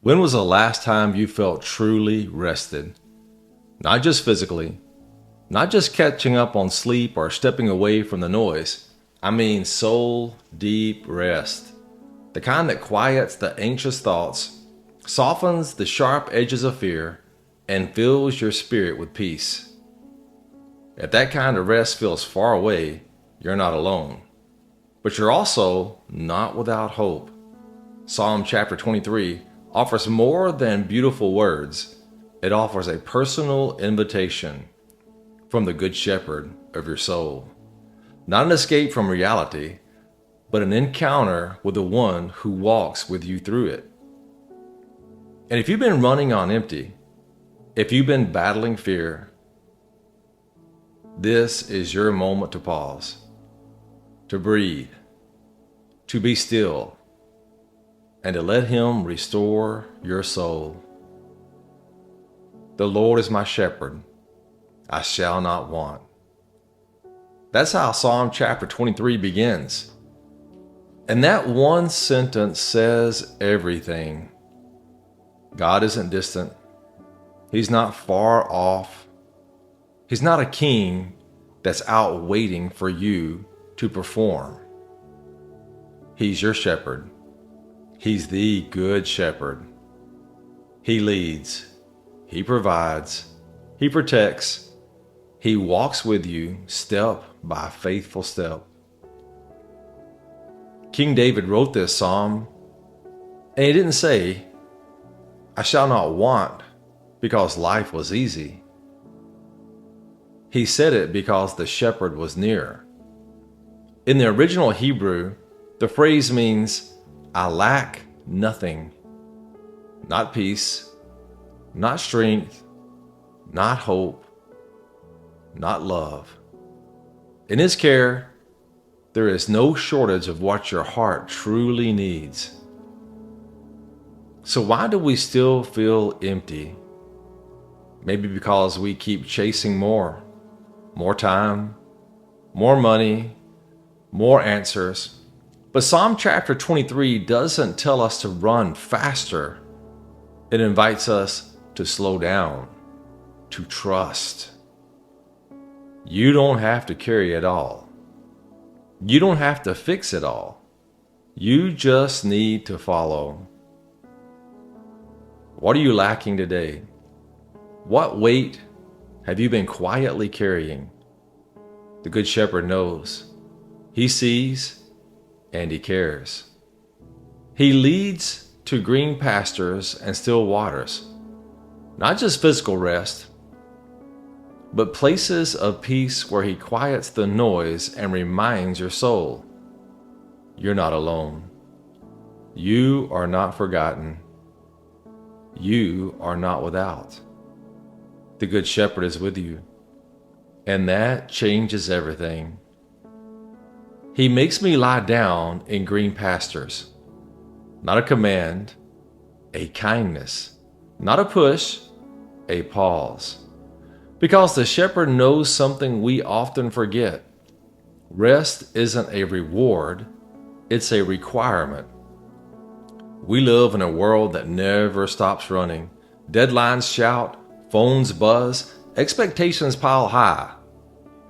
When was the last time you felt truly rested? Not just physically, not just catching up on sleep or stepping away from the noise. I mean soul deep rest. The kind that quiets the anxious thoughts, softens the sharp edges of fear, and fills your spirit with peace. If that kind of rest feels far away, you're not alone. But you're also not without hope. Psalm chapter 23 offers more than beautiful words. It offers a personal invitation from the Good Shepherd of your soul. Not an escape from reality, but an encounter with the one who walks with you through it. And if you've been running on empty, if you've been battling fear, this is your moment to pause, to breathe, to be still, and to let Him restore your soul. The Lord is my shepherd, I shall not want. That's how Psalm chapter 23 begins. And that one sentence says everything. God isn't distant. He's not far off. He's not a king that's out waiting for you to perform. He's your shepherd. He's the good shepherd. He leads. He provides. He protects. He walks with you step by faithful step. King David wrote this psalm, and he didn't say, I shall not want because life was easy. He said it because the shepherd was near. In the original Hebrew, the phrase means, I lack nothing. Not peace, not strength, not hope, not love. In His care, there is no shortage of what your heart truly needs. So why do we still feel empty? Maybe because we keep chasing more time, more money, more answers. But Psalm chapter 23 doesn't tell us to run faster. It invites us to slow down, to trust. You don't have to carry it all. You don't have to fix it all. You just need to follow. What are you lacking today? What weight have you been quietly carrying? The Good Shepherd knows. He sees and He cares. He leads to green pastures and still waters. Not just physical rest, but places of peace where He quiets the noise and reminds your soul, you're not alone. You are not forgotten. You are not without. The Good Shepherd is with you, and that changes everything. He makes me lie down in green pastures. Not a command, a kindness. Not a push, a pause. Because the shepherd knows something we often forget. Rest isn't a reward, it's a requirement. We live in a world that never stops running. Deadlines shout, phones buzz, expectations pile high.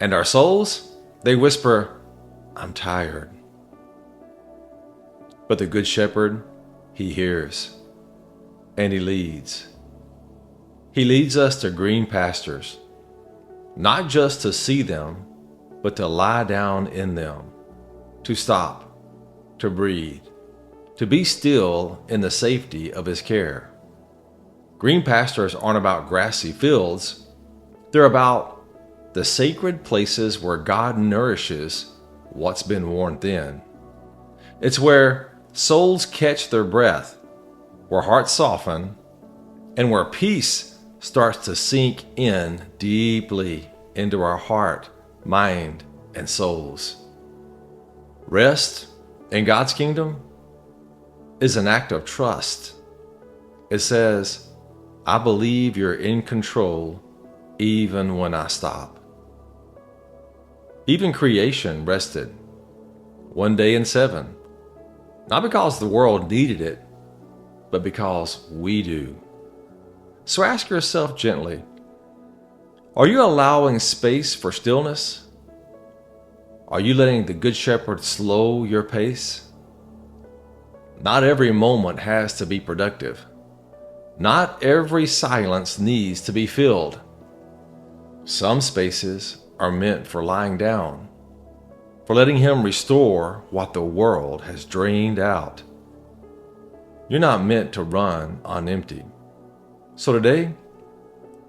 And our souls, they whisper, I'm tired. But the Good Shepherd, He hears, and He leads. He leads us to green pastures, not just to see them, but to lie down in them, to stop, to breathe, to be still in the safety of His care. Green pastures aren't about grassy fields. They're about the sacred places where God nourishes what's been worn thin. It's where souls catch their breath, where hearts soften, and where peace starts to sink in deeply into our heart, mind, and souls. Rest in God's kingdom is an act of trust. It says, I believe you're in control even when I stop. Even creation rested, one day in 7, not because the world needed it, but because we do. So ask yourself gently, are you allowing space for stillness? Are you letting the Good Shepherd slow your pace? Not every moment has to be productive. Not every silence needs to be filled. Some spaces are meant for lying down, for letting Him restore what the world has drained out. You're not meant to run on empty. So today,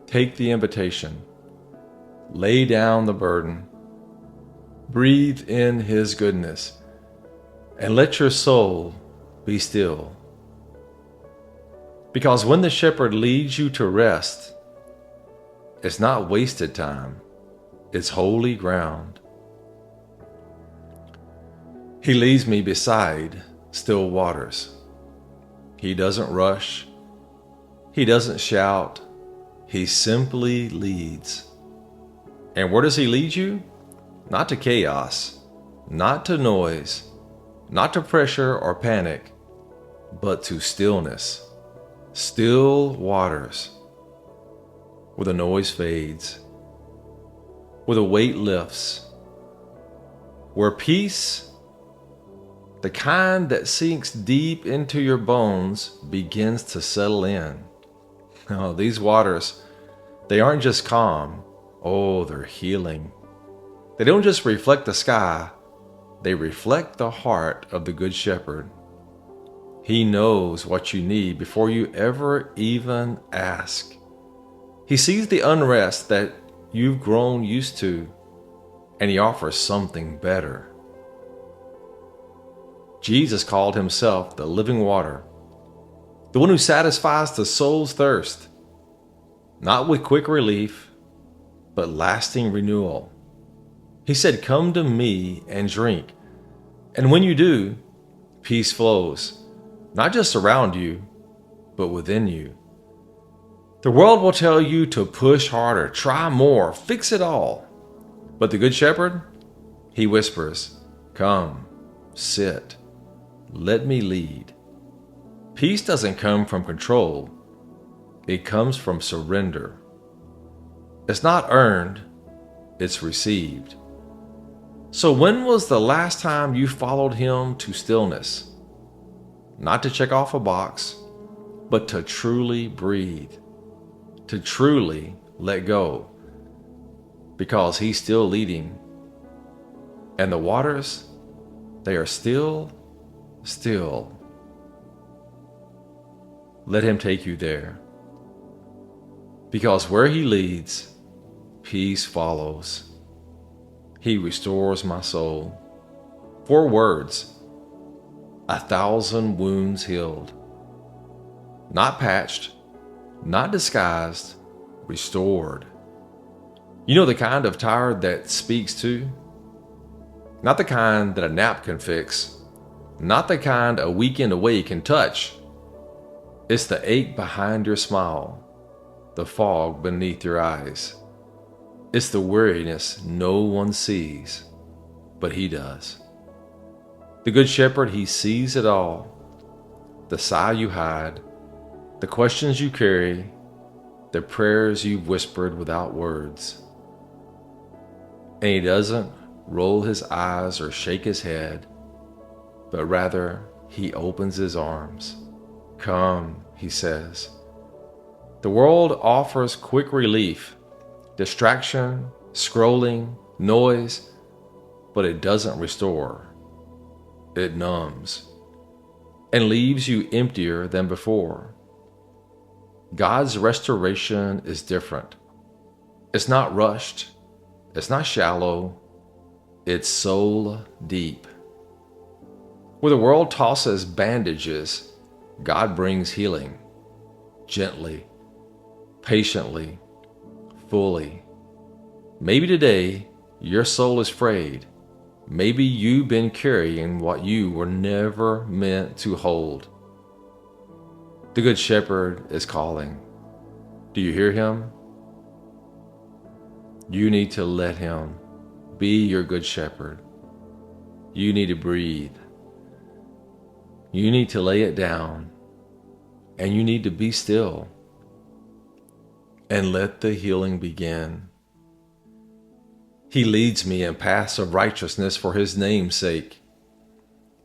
take the invitation, lay down the burden, breathe in His goodness, and let your soul be still. Because when the shepherd leads you to rest, it's not wasted time, it's holy ground. He leads me beside still waters. He doesn't rush. He doesn't shout. He simply leads. And where does He lead you? Not to chaos, not to noise, not to pressure or panic, but to stillness. Still waters, where the noise fades, where the weight lifts, where peace, the kind that sinks deep into your bones, begins to settle in. Oh, these waters, they aren't just calm. Oh, they're healing. They don't just reflect the sky, they reflect the heart of the Good Shepherd. He knows what you need before you ever even ask. He sees the unrest that you've grown used to, and He offers something better. Jesus called Himself the living water, the one who satisfies the soul's thirst, not with quick relief, but lasting renewal. He said, "Come to me and drink." And when you do, peace flows, not just around you, but within you. The world will tell you to push harder, try more, fix it all. But the Good Shepherd, He whispers, "Come, sit, let me lead." Peace doesn't come from control. It comes from surrender. It's not earned, it's received. So when was the last time you followed Him to stillness? Not to check off a box, but to truly breathe, to truly let go, because He's still leading. And the waters, they are still. Let Him take you there, because where He leads, peace follows. He restores my soul. 4 words, 1,000 wounds healed. Not patched, not disguised, restored. You know the kind of tired that speaks to? Not the kind that a nap can fix. Not the kind a weekend away can touch. It's the ache behind your smile, the fog beneath your eyes. It's the weariness no one sees, but He does. The Good Shepherd, He sees it all. The sigh you hide, the questions you carry, the prayers you've whispered without words. And He doesn't roll His eyes or shake His head, but rather He opens His arms. "Come," He says. The world offers quick relief, distraction, scrolling, noise, but it doesn't restore. It numbs and leaves you emptier than before. God's restoration is different. It's not rushed. It's not shallow. It's soul deep. Where the world tosses bandages, God brings healing, gently, patiently, fully. Maybe today your soul is frayed. Maybe you've been carrying what you were never meant to hold. The Good Shepherd is calling. Do you hear Him? You need to let Him be your Good Shepherd. You need to breathe. You need to lay it down and you need to be still and let the healing begin. He leads me in paths of righteousness for his name's sake.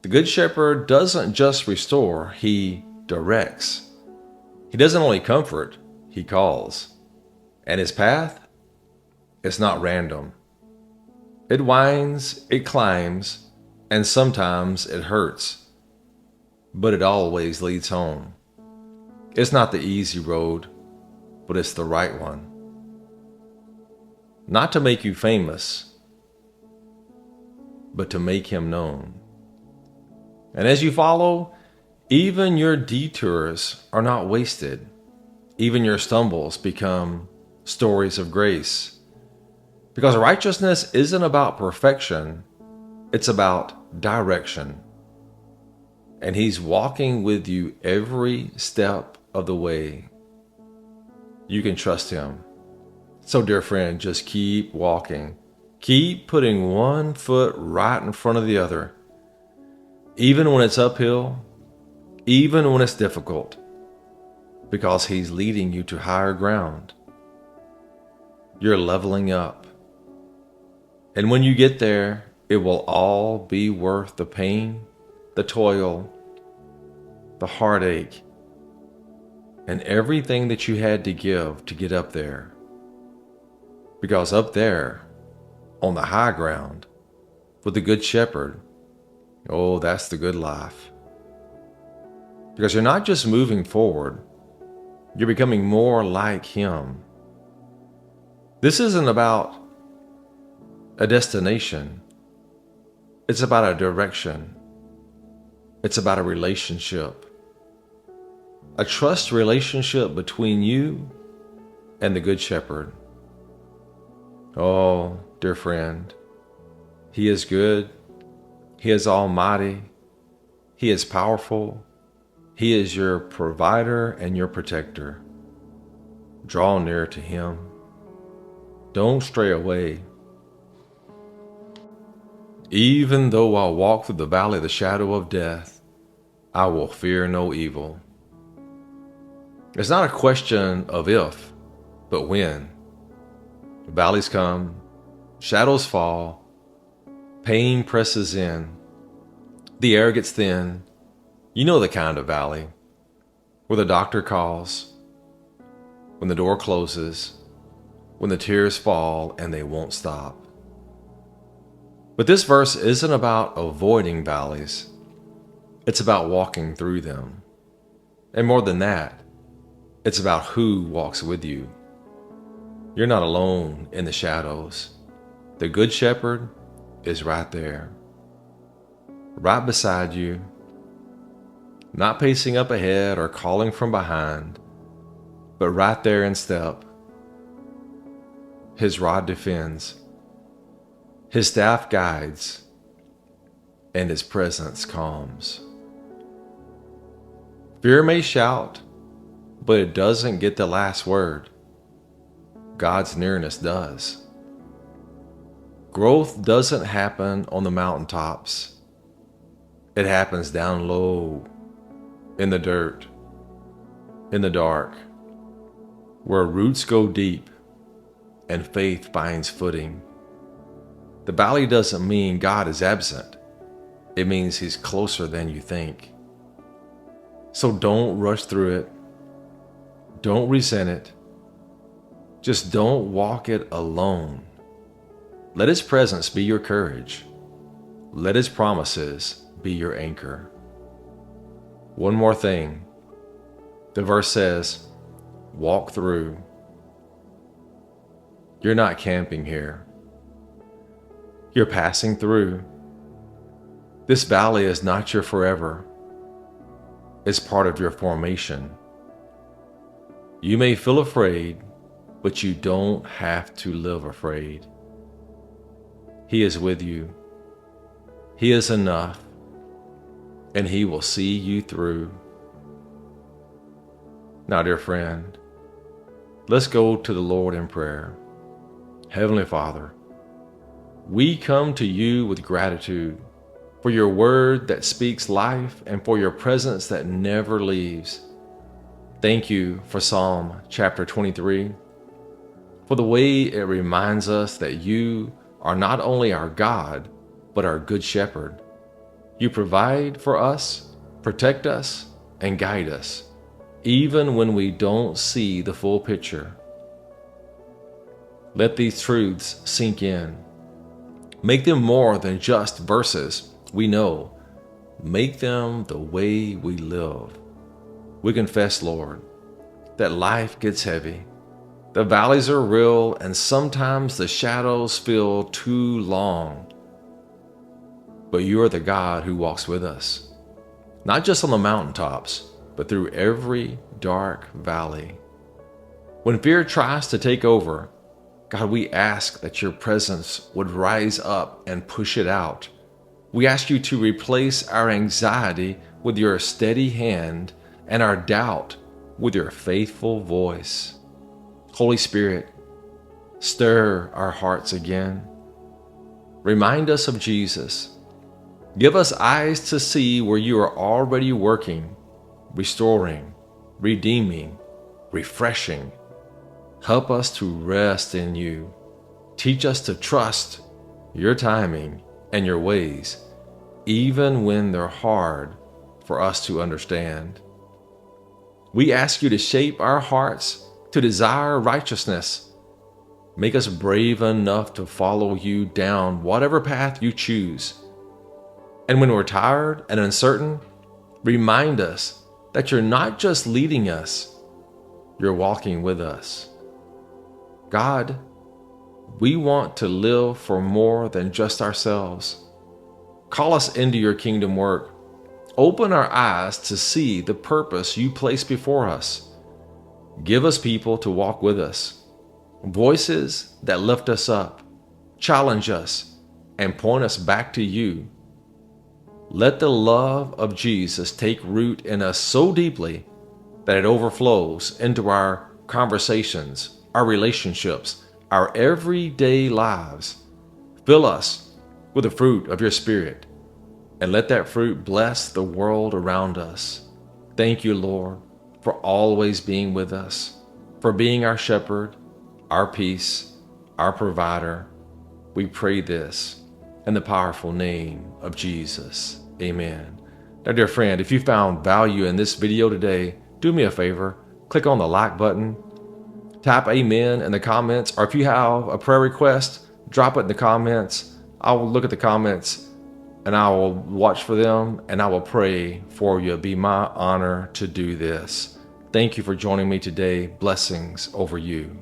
The Good Shepherd doesn't just restore, he directs. He doesn't only comfort, he calls. And his path? It's not random. It winds, it climbs, and sometimes it hurts. But it always leads home. It's not the easy road, but it's the right one. Not to make you famous, but to make him known. And as you follow, even your detours are not wasted. Even your stumbles become stories of grace. Because righteousness isn't about perfection, it's about direction. And he's walking with you every step of the way. You can trust him. So, dear friend, just keep walking. Keep putting one foot right in front of the other. Even when it's uphill, even when it's difficult, because he's leading you to higher ground. You're leveling up. And when you get there, it will all be worth the pain, the toil, the heartache, and everything that you had to give to get up there. Because up there, on the high ground, with the Good Shepherd, oh, that's the good life. Because you're not just moving forward, you're becoming more like him. This isn't about a destination. It's about a direction. It's about a relationship. A trust relationship between you and the Good Shepherd. Oh, dear friend, he is good. He is almighty. He is powerful. He is your provider and your protector. Draw near to him. Don't stray away. Even though I walk through the valley of the shadow of death, I will fear no evil. It's not a question of if, but when. The valleys come, shadows fall, pain presses in, the air gets thin. You know the kind of valley where the doctor calls, when the door closes, when the tears fall and they won't stop. But this verse isn't about avoiding valleys. It's about walking through them. And more than that, it's about who walks with you. You're not alone in the shadows. The Good Shepherd is right there, right beside you, not pacing up ahead or calling from behind, but right there in step. His rod defends, his staff guides, and his presence calms. Fear may shout, but it doesn't get the last word. God's nearness does. Growth doesn't happen on the mountaintops. It happens down low, in the dirt, in the dark, where roots go deep and faith finds footing. The valley doesn't mean God is absent. It means he's closer than you think. So don't rush through it. Don't resent it. Just don't walk it alone. Let his presence be your courage. Let his promises be your anchor. One more thing. The verse says, walk through. You're not camping here. You're passing through. This valley is not your forever. It's part of your formation. You may feel afraid, but you don't have to live afraid. He is with you. He is enough, and he will see you through. Now, dear friend, let's go to the Lord in prayer. Heavenly Father, we come to you with gratitude for your word that speaks life and for your presence that never leaves. Thank you for Psalm chapter 23, for the way it reminds us that you are not only our God, but our good shepherd. You provide for us, protect us, and guide us, even when we don't see the full picture. Let these truths sink in. Make them more than just verses we know. Make them the way we live. We confess, Lord, that life gets heavy. The valleys are real, and sometimes the shadows feel too long. But you are the God who walks with us, not just on the mountaintops, but through every dark valley. When fear tries to take over, God, we ask that your presence would rise up and push it out. We ask you to replace our anxiety with your steady hand and our doubt with your faithful voice. Holy Spirit, stir our hearts again. Remind us of Jesus. Give us eyes to see where you are already working, restoring, redeeming, refreshing. Help us to rest in you. Teach us to trust your timing and your ways, even when they're hard for us to understand. We ask you to shape our hearts to desire righteousness. Make us brave enough to follow you down whatever path you choose. And when we're tired and uncertain, remind us that you're not just leading us, you're walking with us. God, we want to live for more than just ourselves. Call us into your kingdom work. Open our eyes to see the purpose you place before us. Give us people to walk with us, voices that lift us up, challenge us, and point us back to you. Let the love of Jesus take root in us so deeply that it overflows into our conversations, our relationships, our everyday lives. Fill us with the fruit of your Spirit, and let that fruit bless the world around us. Thank you, Lord, for always being with us, for being our shepherd, our peace, our provider. We pray this in the powerful name of Jesus. Amen. Now, dear friend, if you found value in this video today, do me a favor, click on the like button, type amen in the comments, or if you have a prayer request, drop it in the comments. I will look at the comments and I will watch for them and I will pray for you. It'll be my honor to do this. Thank you for joining me today. Blessings over you.